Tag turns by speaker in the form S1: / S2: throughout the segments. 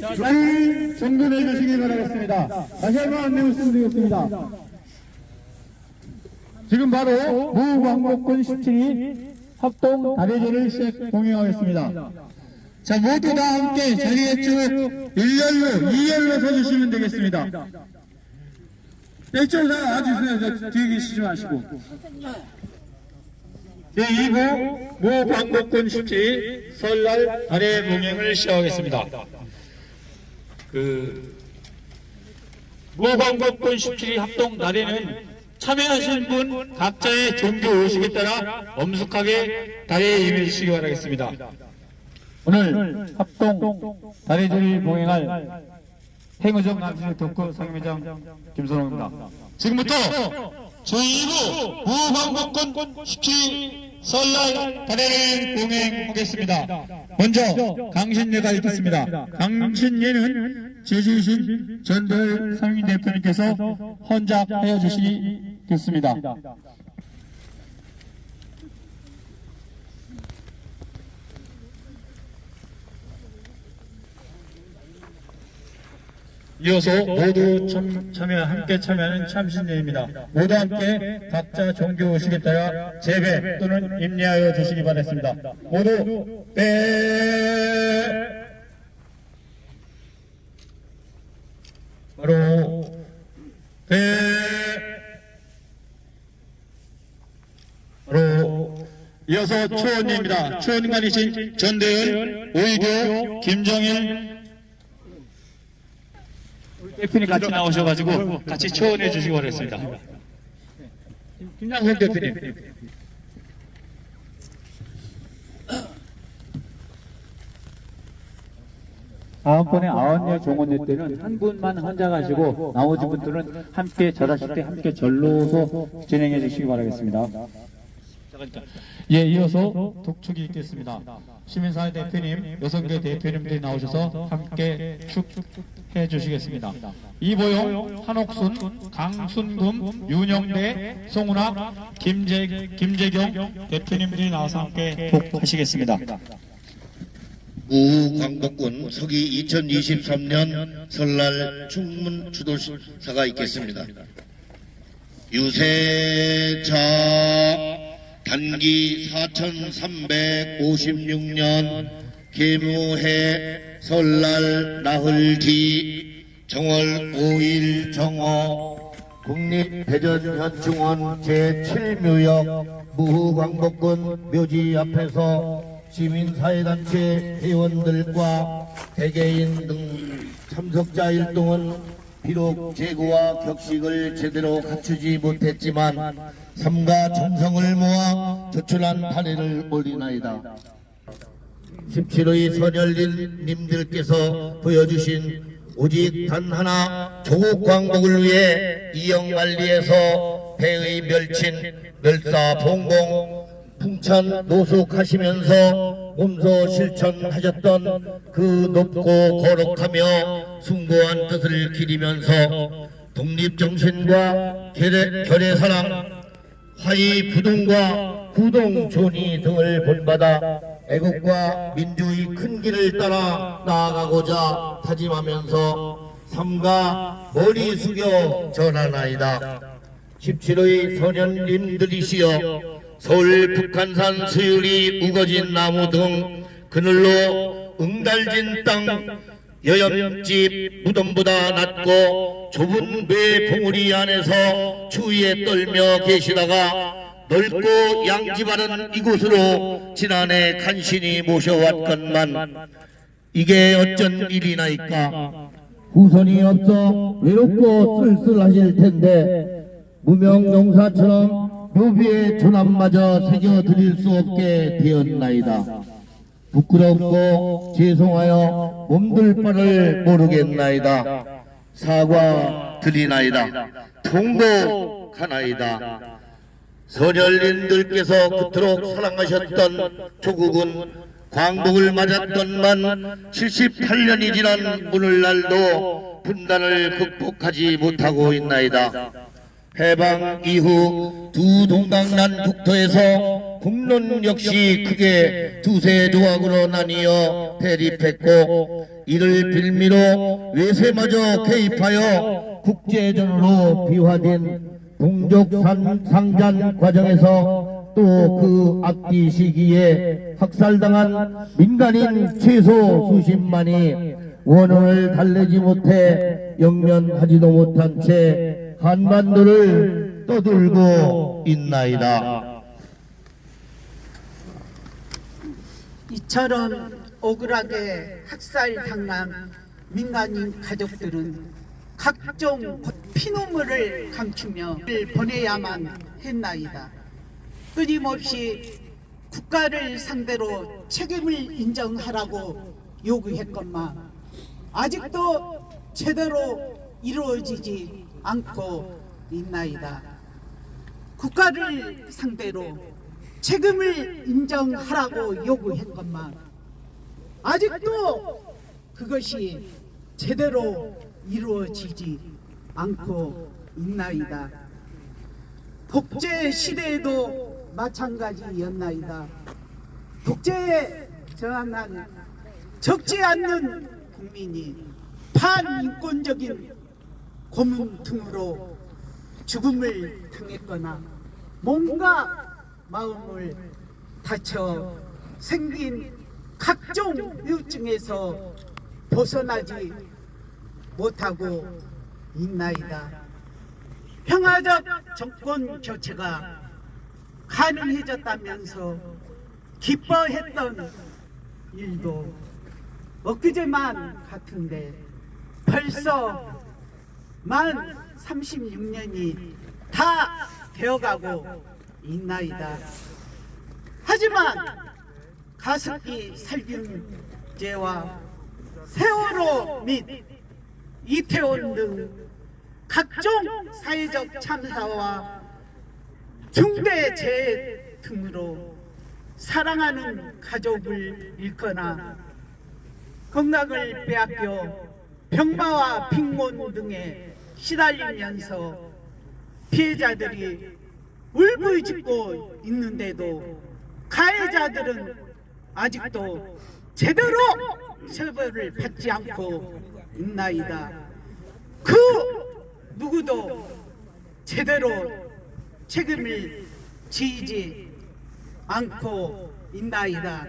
S1: 잘 정돈해 주시기 바라겠습니다. 다시 한번 안내 말씀드리겠습니다. 지금 바로 무광복군 17위 합동 다대제를 시작 공연하겠습니다. 자, 모두 다 함께 자리에 쭉 1열로 2열로 서주시면 되겠습니다. 이쪽으로 다 와주세요. 뒤에 계시지 마시고. 제2부 무광복군 17위 설날 다대 봉행을 시작하겠습니다. 무광복군 17위 합동 다대는 참여하신 분 각자의 종교 의식에 따라 엄숙하게 다대에 임해 주시기 바라겠습니다. 오늘 합동 다대제를 봉행할 행의정 남신의 덕후 상임회장 김선홍입니다. 지금부터 제2부 무광복군 17위 설날 다대를 봉행하겠습니다. 먼저 강신례가 있겠습니다. 강신례는 제주이신 전도열 상임 대표님께서 헌작하여 주시겠습니다. 이어서 모두 함께 참여하는 참신례입니다. 모두 함께 각자 종교 의식에 따라 제배 또는 임례하여 주시기 바랍니다. 모두 바로 바로 이어서 초원입니다. 초원관이신 전대현, 오이교, 김정일 대표님 같이 나오셔가지고 같이 초원해 주시기 바랍니다. 김장성 대표님.
S2: 다음번에 아흔여 종원회 때는 한 분만 헌작하시고 나머지 분들은 함께 절하실 때 함께 절로서 진행해 주시기 바라겠습니다.
S1: 예, 이어서 독촉이 있겠습니다. 시민사회 대표님, 여성계 대표님들이 나오셔서 함께 축해 주시겠습니다. 이보영, 한옥순, 강순금, 윤영대, 송은학, 김재경 대표님들이 나와서 함께 독하시겠습니다.
S3: 무광복군 서기 2023년 설날 충문 추도사가 있겠습니다. 유세차 단기 4356년 계무해 설날 나흘기 정월 5일 정오 국립대전현충원 제7묘역 무광복군 묘지 앞에서 시민사회단체 회원들과 개개인 등 참석자 일동은 비록 재고와 격식을 제대로 갖추지 못했지만 삶과 정성을 모아 조촐한 다리를 올리나이다. 17의 선열님들께서 보여주신 오직 단 하나 조국 광복을 위해 이영만리에서 배의 멸친 멸사 봉공 풍천 노숙하시면서 몸소 실천하셨던 그 높고 거룩하며 숭고한 뜻을 기리면서 독립정신과 결의사랑, 화의부동과 구동존의 등을 본받아 애국과 민주의 큰 길을 따라 나아가고자 다짐하면서 삼가 머리 숙여 전하나이다. 17의 선현님들이시여 서울 북한산 수율이 우거진 나무 등 그늘로 응달진 땅 여염집 무덤보다 낮고 좁은 배 봉우리 안에서 추위에 떨며 계시다가 넓고 양지 바른 이곳으로 지난해 간신히 모셔왔건만 이게 어쩐 일이나이까. 후손이 없어 외롭고 쓸쓸하실 텐데 무명용사처럼 묘비의 조남마저 새겨드릴 수 없게 되었나이다. 부끄럽고 죄송하여 몸둘 바를 모르겠나이다. 사과드리나이다. 통곡하나이다. 선열님들께서 그토록 사랑하셨던 조국은 광복을 맞았건만 78년이 지난 오늘날도 분단을 극복하지 못하고 있나이다. 해방 이후 두 동당난 국토에서 국론 역시 크게 두세 조각으로 나뉘어 대립했고, 이를 빌미로 외세마저 개입하여 국제전으로 비화된 동족 상잔 과정에서 또 그 앞뒤 시기에 학살당한 민간인 최소 수십만이 원혼을 달래지 못해 영면하지도 못한 채 한반도를 떠돌고 있나이다.
S4: 이처럼 억울하게 학살당한 민간인 가족들은 각종 피눈물을 감추며 보내야만 했나이다. 끊임없이 국가를 상대로 책임을 인정하라고 요구했건만 아직도 제대로 이루어지지 않고 있나이다. 국가를 상대로 책임을 인정하라고 요구했건만 아직도 그것이 제대로 이루어지지 않고 있나이다. 독재 시대에도 마찬가지였나이다. 독재에 저항한 적지 않는 국민이 반인권적인 고문 등으로 죽음을 당했거나 몸과 마음을 다쳐 생긴 각종 우울증에서 벗어나지 못하고 있나이다. 평화적 정권 교체가 가능해졌다면서 기뻐했던 일도 엊그제만 같은데 벌써 만 36년이 다 되어가고 있나이다. 하지만 가습기 살균제와 세월호 및 이태원 등 각종 사회적 참사와 중대 재해 등으로 사랑하는 가족을 잃거나 건강을 빼앗겨 병마와 빈곤 등에 시달리면서 피해자들이 울부짖고 있는데도 가해자들은 아직도 제대로 처벌을 받지 않고 있나이다. 그 누구도 제대로 책임을 지지 않고 있나이다.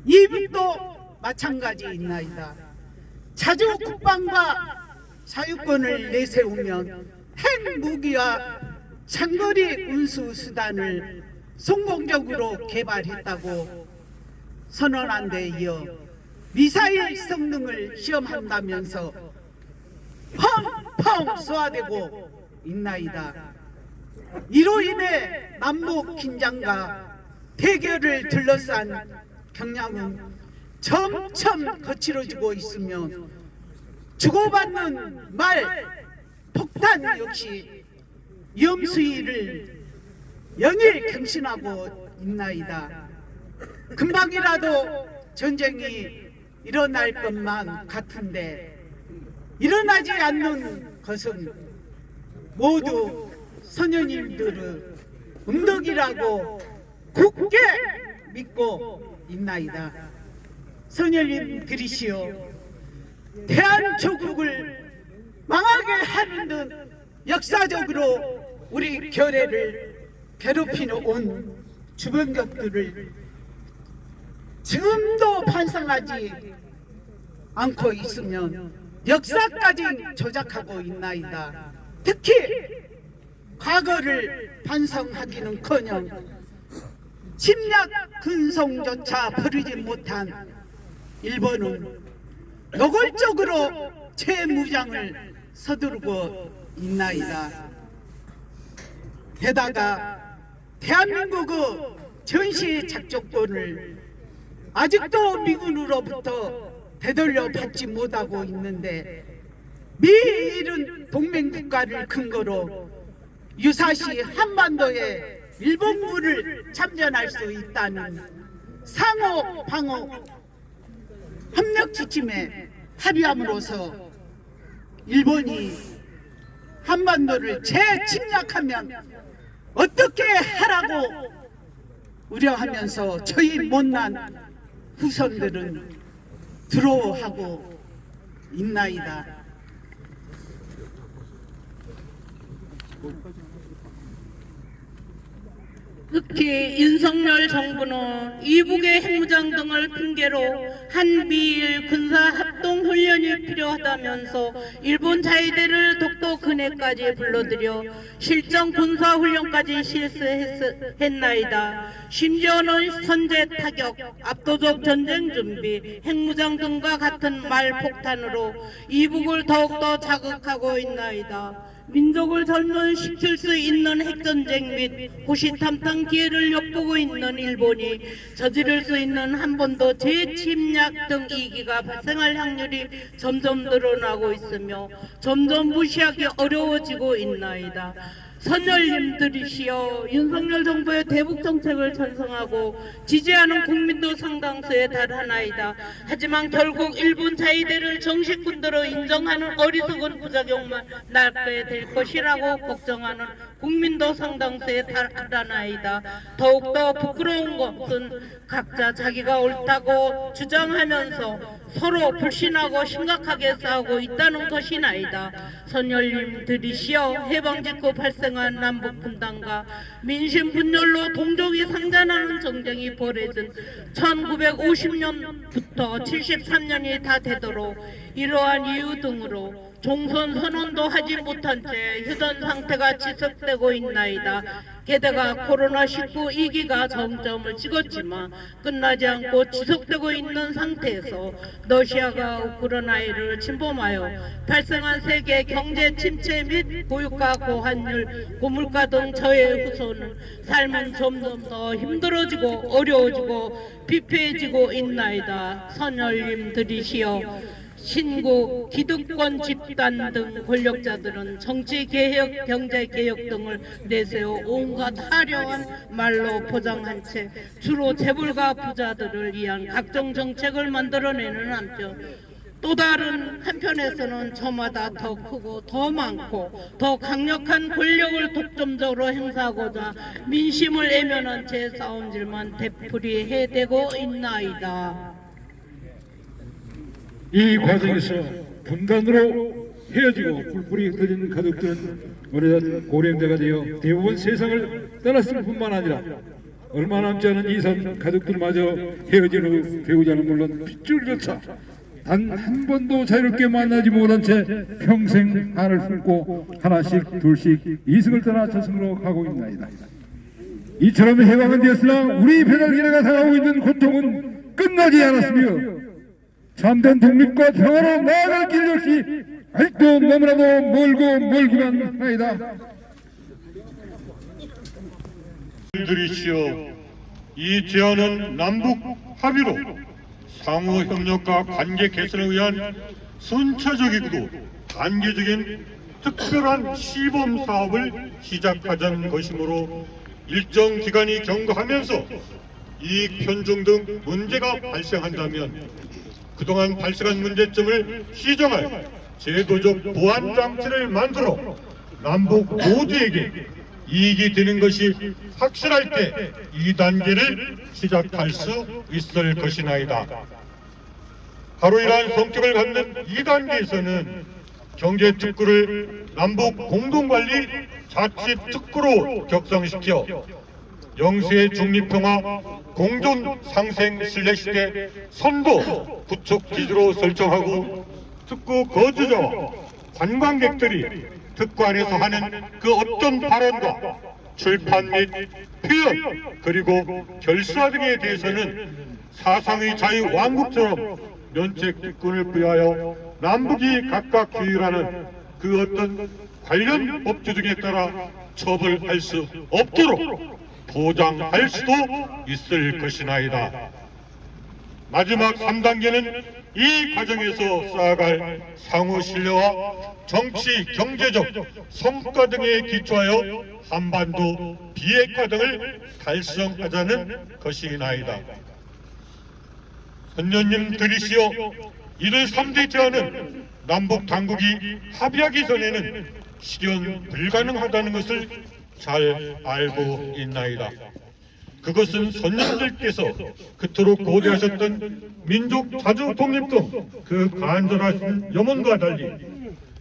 S4: 이북도 마찬가지있나이다. 자주 국방과 자유권을 내세우면 핵무기와 장거리 운수 수단을 성공적으로 개발했다고 선언한 데 이어 미사일 성능을 시험한다면서 펑펑 쏘아대고 있나이다. 이로 인해 남북 긴장과 대결을 둘러싼 경향은 점점 거칠어지고 있으며 주고받는 말, 폭탄 역시 위험수위를 연일 경신하고 있나이다. 금방이라도 전쟁이 일어날 것만 같은데 일어나지 않는 것은 모두 선녀님들의 음덕이라고 굳게 믿고 있나이다. 선녀님 들이시오. 대한조국을 망하게 하는 듯 역사적으로 우리 결의를 괴롭히는 온 주변국들을 지금도 반성하지 않고 있으면 역사까지 조작하고 있나이다. 특히 과거를 반성하기는커녕 침략 근성조차 버리지 못한 일본은 노골적으로 재무장을 서두르고 있나이다. 게다가 대한민국의 전시 작전권을 아직도 미군으로부터 되돌려 받지 못하고 있는데 미일은 동맹국가를 근거로 유사시 한반도에 일본군을 참전할 수 있다는 상호 방어 협력 지침에 합의함으로써 일본이 한반도를 재침략하면 어떻게 하라고 우려하면서 저희 못난 후손들은 두려워하고 있나이다.
S5: 특히 윤석열 정부는 이북의 핵무장 등을 핑계로 한미일 군사합동훈련이 필요하다면서 일본 자위대를 독도 근해까지 불러들여 실전 군사훈련까지 실시했나이다. 심지어는 선제 타격, 압도적 전쟁 준비, 핵무장 등과 같은 말폭탄으로 이북을 더욱더 자극하고 있나이다. 민족을 전면시킬 수 있는 핵전쟁 및 호시탐탐 기회를 엿보고 있는 일본이 저지를 수 있는 한반도 재침략 등 위기가 발생할 확률이 점점 늘어나고 있으며 점점 무시하기 어려워지고 있나이다. 선열님들이시여 윤석열 정부의 대북 정책을 찬성하고 지지하는 국민도 상당수에 달하나이다. 하지만 결국 일본 자위대를 정식 군대로 인정하는 어리석은 부작용만 낳게 될 것이라고 걱정하는 국민도 상당수에 달하나이다. 더욱더 부끄러운 것은 각자 자기가 옳다고 주장하면서 서로 불신하고 심각하게 싸우고 있다는 것이나이다. 선열님들이시여 해방 직후 발생한 남북 분단과 민심 분열로 동족이 상잔하는 전쟁이 벌어진 1950년부터 73년이 다 되도록 이러한 이유 등으로 종전 선언도 하지 못한 채 휴전 상태가 지속되고 있나이다. 게다가 코로나19 위기가 정점을 찍었지만 끝나지 않고 지속되고 있는 상태에서 러시아가 우크라이나를 침범하여 발생한 세계 경제 침체 및 고유가 고환율, 고물가 등 저의 후손은 삶은 점점 더 힘들어지고 어려워지고 피폐해지고 있나이다. 선열님들이시여 신구, 기득권 집단 등 권력자들은 정치개혁, 경제개혁 등을 내세워 온갖 화려한 말로 포장한 채 주로 재벌가 부자들을 위한 각종 정책을 만들어내는 한편 또 다른 한편에서는 저마다 더 크고 더 많고 더 강력한 권력을 독점적으로 행사하고자 민심을 애면한 채 싸움질만 되풀이해대고 있나이다.
S6: 이 과정에서 분단으로 헤어지고 뿔뿔이 흩어진 가족들은 어느덧 고령자가 되어 대부분 세상을 떠났을 뿐만 아니라 얼마 남지 않은 이산 가족들마저 헤어진 후 배우자는 물론 핏줄조차 단 한 번도 자유롭게 만나지 못한 채 평생 한을 품고 하나씩 둘씩 이승을 떠나 저승으로 가고 있나이다. 이처럼 해방은 되었으나 우리 배달기내가 당하고 있는 고통은 끝나지 않았으며 참된 독립과 평화로 나아갈 길 역시 아직도 너무나도 멀고 멀기만 하이다.
S7: 들이시여, 이 제안은 남북 합의로 상호 협력과 관계 개선을 위한 순차적이고도 단계적인 특별한 시범 사업을 시작하자는 것이므로 일정 기간이 경과하면서 이익 편중 등 문제가 발생한다면 그동안 발생한 문제점을 시정할 제도적 보완 장치를 만들어 남북 모두에게 이익이 되는 것이 확실할 때 이 단계를 시작할 수 있을 것이나이다. 바로 이러한 성격을 갖는 이 단계에서는 경제특구를 남북 공동관리 자치특구로 격상시켜 영세 중립평화 공존 상생 신뢰시대 선도 구축 기지로 설정하고 특구 거주자와 관광객들이 특구 안에서 하는 그 어떤 발언과 출판 및 표현 그리고 결사 등에 대해서는 사상의 자유 왕국처럼 면책 특권을 부여하여 남북이 각각 규율하는 그 어떤 관련 법규 등에 따라 처벌할 수 없도록 보장할 수도 있을 것이나이다. 마지막 3단계는 이 과정에서 쌓아갈 상호 신뢰와 정치, 경제적 성과 등에 기초하여 한반도 비핵화 등을 달성하자는 것이나이다. 선녀님 들이시여, 이들 3대 제안은 남북 당국이 합의하기 전에는 실현 불가능하다는 것을 잘 알고 있나이다. 그것은 선녀님들께서 그토록 고대하셨던 민족 자주 독립동 그 간절하신 염원과 달리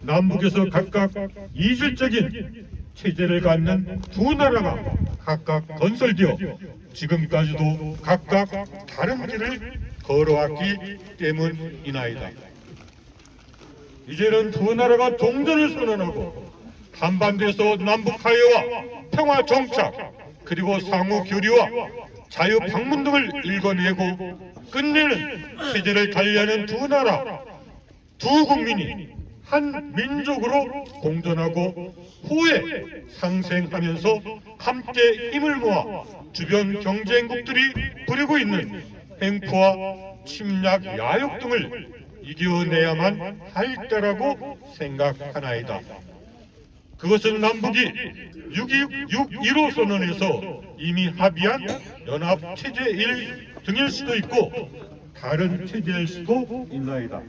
S7: 남북에서 각각 이질적인 체제를 갖는 두 나라가 각각 건설되어 지금까지도 각각 다른 길을 걸어왔기 때문이나이다. 이제는 두 나라가 종전을 선언하고 한반도에서 남북 화해와 평화 정착 그리고 상호 교류와 자유 방문 등을 일궈내고 끝내는 체제를 달리하는 두 나라, 두 국민이 한 민족으로 공존하고 호혜 상생하면서 함께 힘을 모아 주변 경쟁국들이 부리고 있는 횡포와 침략 야욕 등을 이겨내야만 할 때라고 생각하나이다. 그것은 남북이 6.15 선언에서 이미 합의한 연합 체제일 등일 수도 있고 다른 체제일 수도 있나이다.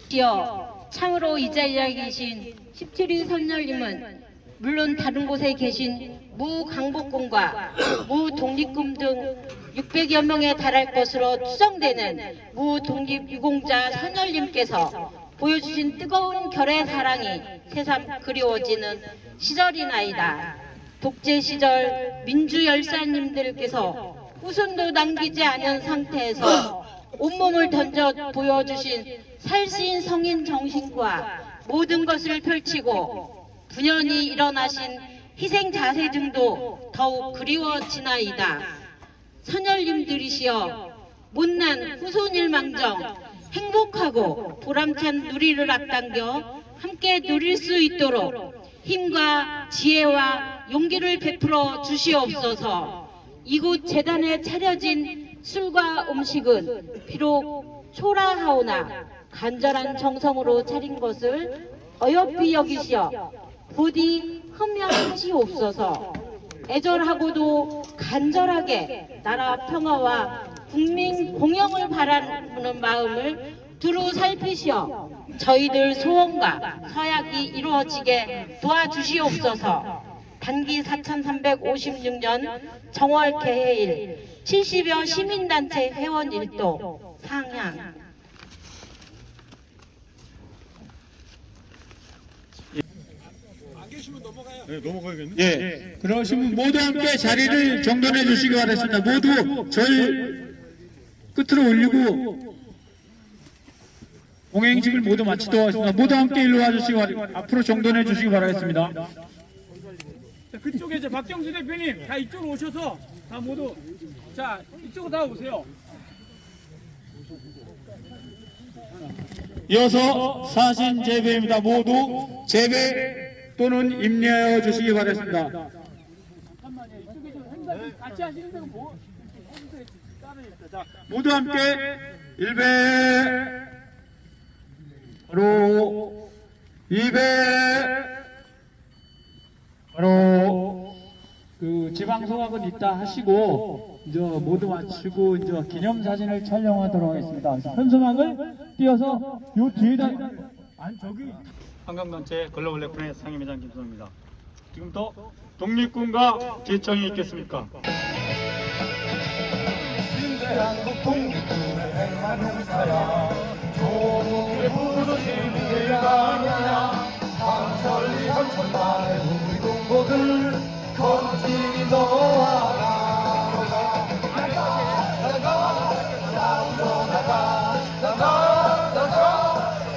S8: 시여 참으로 이 자리에 계신 17위 선녀님은 물론 다른 곳에 계신 무강복군과 무독립군 등 600여 명에 달할 것으로 추정되는 무독립유공자 선녀님께서 보여주신 뜨거운 결의 사랑이 새삼 그리워지는 시절이나이다. 독재 시절 민주열사님들께서 후손도 남기지 않은 상태에서 온몸을 던져 보여주신 살신 성인 정신과 모든 것을 펼치고 분연히 일어나신 희생 자세 등도 더욱 그리워지나이다. 선열님들이시여 못난 후손일망정 행복하고 보람찬 누리를 앞당겨 함께 누릴 수 있도록 힘과 지혜와 용기를 베풀어 주시옵소서. 이곳 재단에 차려진 술과 음식은 비록 초라하오나 간절한 정성으로 차린 것을 어여삐 여기시어 부디 흠양하시옵소서. 애절하고도 간절하게 나라 평화와 국민 공영을 바라는 마음을 두루 살피시어 저희들 소원과 서약이 이루어지게 도와주시옵소서. 단기 4356년 정월 개해일 70여 시민단체 회원 일도 상향.
S7: 네, 넘어가야겠네.
S1: 예, 그러시면 모두 함께 자리를 정돈해 주시기 바랍니다. 모두 절 끝으로 올리고 공행식을 모두 마치도록 하겠습니다. 모두 함께 일로 와주시기 바랍니다. 앞으로 정돈해 주시기 바라겠습니다.
S9: 자, 그쪽에 이제 박경수 대표님 다 이쪽으로 오셔서 다 모두 자 이쪽으로 다 오세요.
S1: 이어서 사신 재배입니다. 모두 재배 또는 임례하여 주시기 바랍니다.
S9: 잠깐만요. 이쪽에 좀 행사 같이 하시는 데가 뭐 해주세요. 따르니까. 자,
S1: 모두 함께 일배 바로 2배
S2: 바로 그 지방소각은 이따 하시고 이제 모두 마치고 이제 기념사진을 촬영하도록 하겠습니다. 그래서 현수막을 띄어서 요 뒤에다 아니 저기
S1: 한강단체 글로벌 레프레스 상임회장 김선호입니다. 지금부터 독립군과 제청이 있겠습니까?
S10: 신대한국 독립군의 행한 행사야 조국의 부르신 일가냐 상천리 상천만의 우리 동포들 거칠이 너와 나가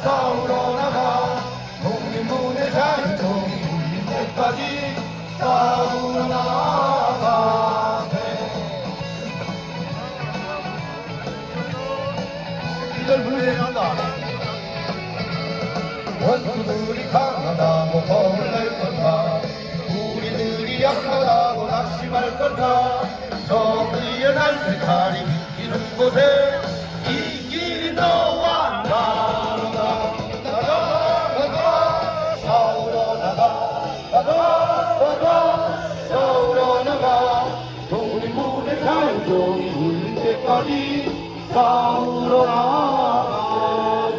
S10: 싸우러 나가 독립문의 자유정의 울릴 때까지 싸우러 나가세 이들 불행하다 원수들이 강하다고 겁을 낼 건가 우리들이 약하다고 낙심할 건가 저 위에 날색깔이 비키는 곳에 이 길이 너와 나가 싸우러 나가 싸우러 나가 독립문의 자유종이 울릴 때까지 때까지 싸우러 나가세.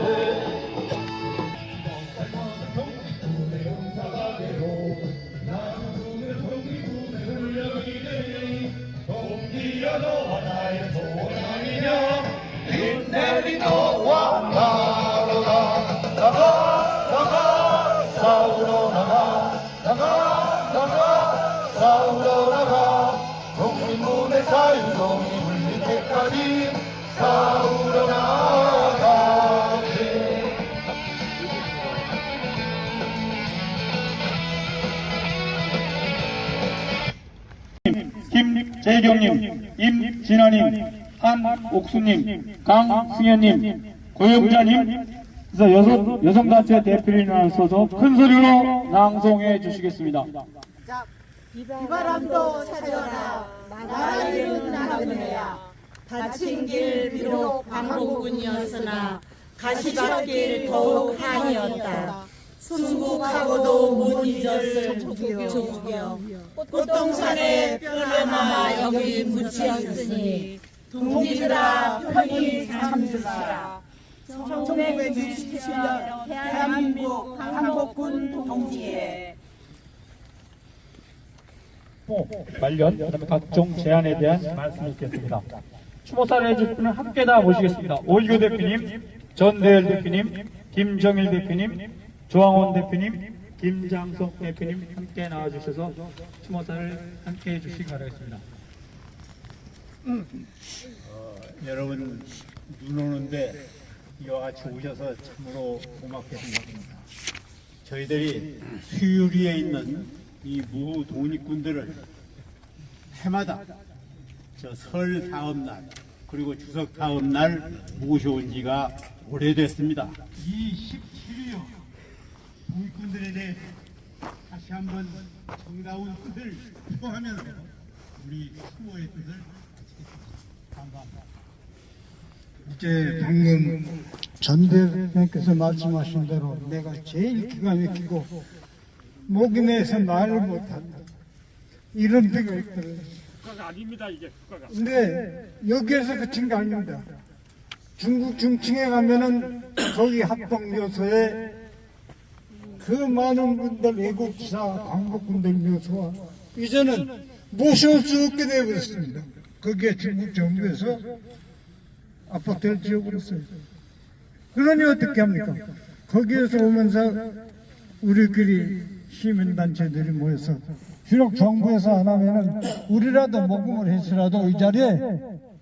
S10: 동기야 너와 나의 소원 아니냐. 빛 내리 너와 나로가 나가 싸우러 나가 싸우러 나가. 독립문의 자유동이 울릴 때까지 싸우러 나가세.
S2: 김재경님, 임진아님, 한옥수님, 강승현님, 고영자님, 그래서 여성단체 대표님으로서 큰 소리로 낭송해 주시겠습니다.
S11: 비바람도 찾아라 나라이는 나그네야. 다친 길 비록 방공군이었으나 가시밭길 더욱 한이었다. 순국하고도 못 잊었을 조국여. 꽃동산에 뼈나마 여기 묻히었으니 동지들아 편히 잠시라. 1967년 대한민국 방공군 동지회
S2: 관련 그다음에 각종 제안에 대한 말씀을 드리겠습니다. 추모사를 해줄 분은 함께 다 모시겠습니다. 오이교 대표님, 전대열 대표님, 김정일 대표님, 조항원 대표님, 김장석 대표님 함께 나와주셔서 추모사를 함께 해주시기 바라겠습니다.
S1: 여러분 눈 오는데 이와 같이 오셔서 참으로 고맙게 생각합니다. 저희들이 수유리에 있는 이 무 독립군들을 해마다 저 설 다음날 그리고 추석 다음날 모셔온 지가 오래됐습니다. 이 17여 독립군들에 대해 다시 한번 정다운 뜻을 표하면서 우리 추모의 뜻을 감사합니다.
S12: 이제 방금 전 대표님께서 말씀하신 대로 내가 제일 기가 막히고 목이 내서 말을 못한다 이런 데가 있거든요.
S9: 국가가 아닙니다 이게 국가가.
S12: 근데 여기에서 그친 게 아닙니다. 중국 중층에 가면은 거기 합동묘소에 그 많은 분들 애국사 광복군들 묘소와 이제는 모셔올 수 없게 되어버렸습니다. 거기에 중국 정부에서 아파트를 지어버렸어요. 그러니 어떻게 합니까? 거기에서 오면서 우리끼리 시민단체들이 모여서 비록 정부에서 안 하면은 우리라도 모금을 해서라도 이 자리에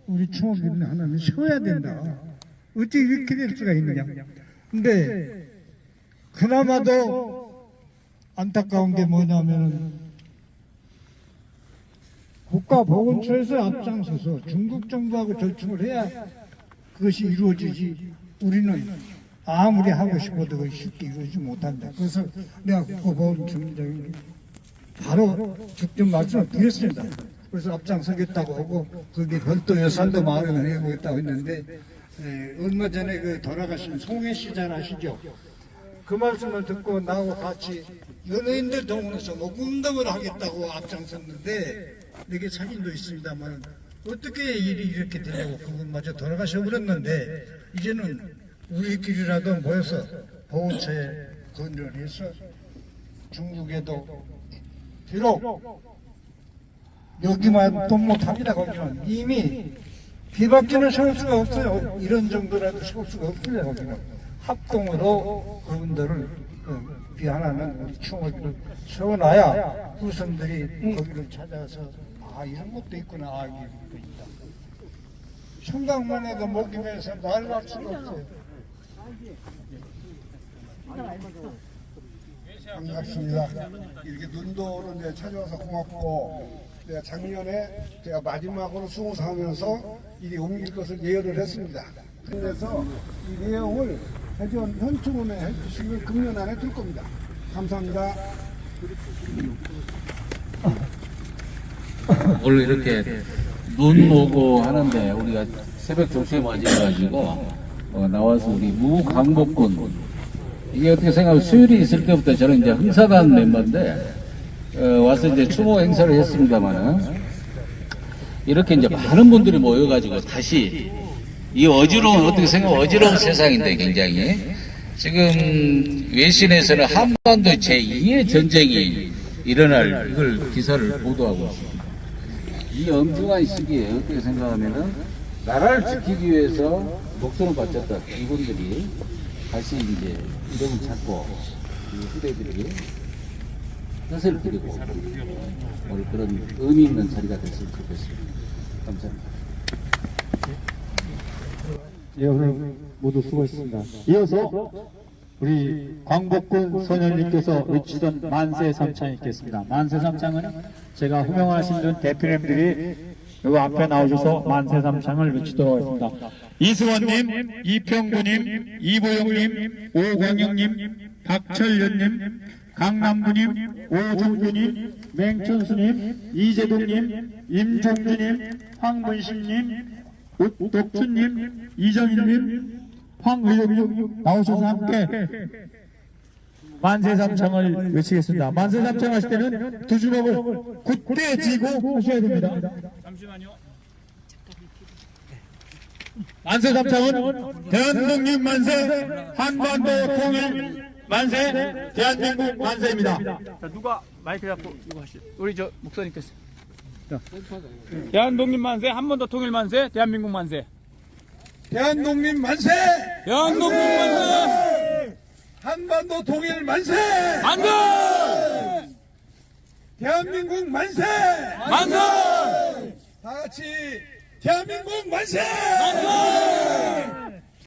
S12: 우리 추모비를 하나는 세워야 된다. 어찌 이렇게 될 수가 있느냐. 근데 그나마도 안타까운 게 뭐냐면은 국가보건처에서 앞장서서 중국 정부하고 절충을 해야 그것이 이루어지지 우리는 아무리 하고 싶어도 그것이 쉽게 이루어지지 못한다. 그래서 내가 국가보건청장이 바로 직접 말씀을 드렸습니다. 그래서 앞장서겠다고 하고 거기에 별도 예산도 마련을 해보겠다고 했는데 얼마 전에 그 돌아가신 송혜 씨 잘 아시죠? 그 말씀을 듣고 나하고 같이 연예인들 동원해서 목운동을 하겠다고 앞장섰는데 내게 사진도 있습니다만 어떻게 일이 이렇게 되냐고 그것마저 돌아가셔버렸는데 이제는 우리끼리라도 모여서 보호처에 건조를 해서 중국에도 비록 여기만 또 못합니다. 거기는 이미 비박지는 세울 수가 없어요. 이런 정도라도 세울 수가 없습니다. 거기는 합동으로 그분들을 비하나는 우리 추모기를 세워놔야 후손들이 거기를 찾아서 아 이런 것도 있구나 아 이런 것도 있다. 생각만 해도 목임에서 말을 할 수가 없어요.
S10: 반갑습니다. 이렇게 눈도 오는데 찾아와서 고맙고 내가 작년에 제가 마지막으로 수고하면서 이리 옮길 것을 예언을 했습니다. 그래서 이 내용을 해전 현충원에 해주시면 금년 안에 들 겁니다. 감사합니다.
S13: 오늘 이렇게 눈 오고 하는데 우리가 새벽 조치에 맞이해가지고 나와서 우리 무광복군 이게 어떻게 생각하면 수요일이 있을 때부터 저는 이제 흥사단 멤버인데 와서 이제 추모 행사를 했습니다만은 이렇게 이제 많은 분들이 모여가지고 다시 이 어지러운, 어떻게 생각하면 어지러운 세상인데 굉장히 지금 외신에서는 한반도 제2의 전쟁이 일어날 이걸 기사를 보도하고 있습니다. 이 엄중한 시기에 어떻게 생각하면은 나라를 지키기 위해서 목숨을 바쳤던 이분들이 다시 이제 이름을 찾고 이 후대들이 뜻을 드리고 오늘 그런 의미 있는 자리가 됐으면 좋겠습니다. 감사합니다.
S1: 예, 오늘 모두 수고했습니다. 이어서 우리 광복군 소년님께서 외치던 만세 삼창이 있겠습니다. 만세 삼창은 제가 호명하신 대표님들이 여기 앞에 나오셔서 만세 삼창을 외치도록 하겠습니다. 이수원님, 이평구님, 이보영님, 오광영님, 박철련님, 강남구님, 오종규님, 맹천수님, 이재동님, 임종주님, 황문신님, 독춘님, 이정일님, 황의룡님 나오셔서 함께 만세삼창을 외치겠습니다. 만세삼창 하실 때는 두 주먹을 굳게 쥐고 하셔야 됩니다.
S9: 잠시만요.
S1: 만세삼창은 대한독립 만세, 한반도 통일 만세, 대한민국 만세입니다.
S9: 자, 누가 마이크 잡고 이거 하시? 우리 저 목사님께서. 자, 대한독립 만세, 한반도 통일 만세, 대한민국 만세.
S10: 대한독립 만세!
S9: 대한독립 만세!
S10: 한반도 통일 만세!
S9: 만세!
S10: 대한민국 만세!
S9: 만세!
S10: 다 같이 대한민국 만세!
S9: 만세!